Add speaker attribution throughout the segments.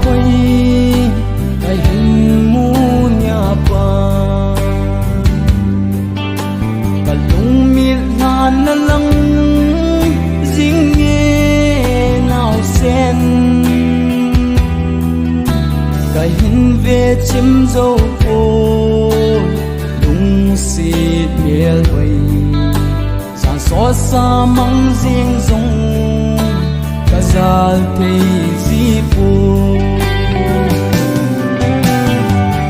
Speaker 1: hoi kai hin mu nya pa kalung mi han na lang jing nge nao sen kai hin ve chim dâu po lung xịt miel vây san xóa xa mong riêng rong cả zal thấy gì po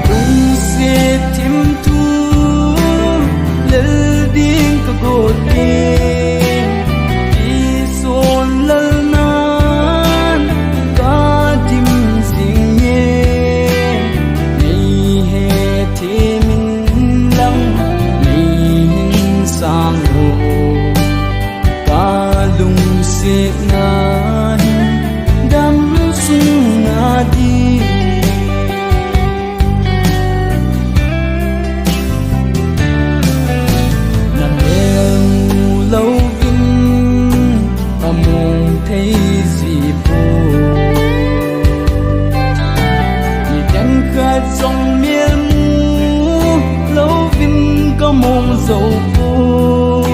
Speaker 1: lung xịt tim thu lel điên cả gột điên đi xôn lel nan cả tim riêng nhé ngày hè thì mình lăng ngày sang hồ cả lung xịt nan đắm sung na đi nằm em lâu vinh và mong thấy gì phố vì đắng khát trong miên mu lâu vinh có mong dấu vui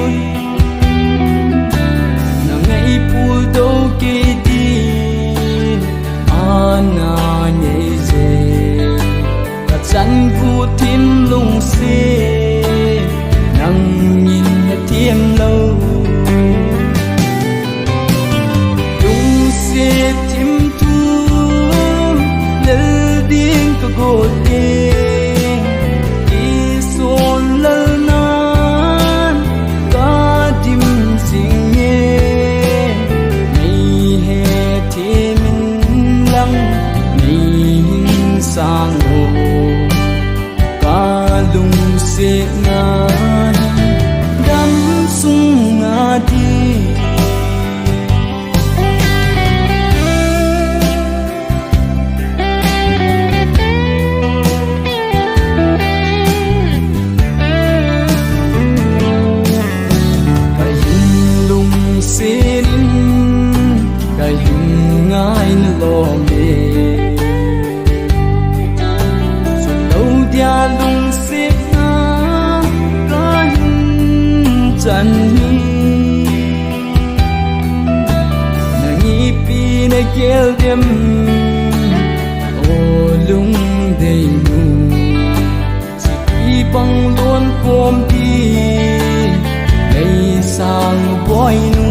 Speaker 1: là ngày buổi đâu kỳ đi ana nhảy dê cả chân vu thiên lung xê nắng nhìn thiên lâu lung xê tim thu lel điên cả gột điên đi xôn lel nan cả tim xinh nhé ngày hè thì mình lăng ngày sang hồ cả lung xê ngan đắm sung na đi cái hình lung xê cái hình ngài lo mê rồi lâu dia lung xê na cái hình chân hi na nghi pi na kel dem o lung dei nu chỉ pi bang luôn com đi ngày sang boy nu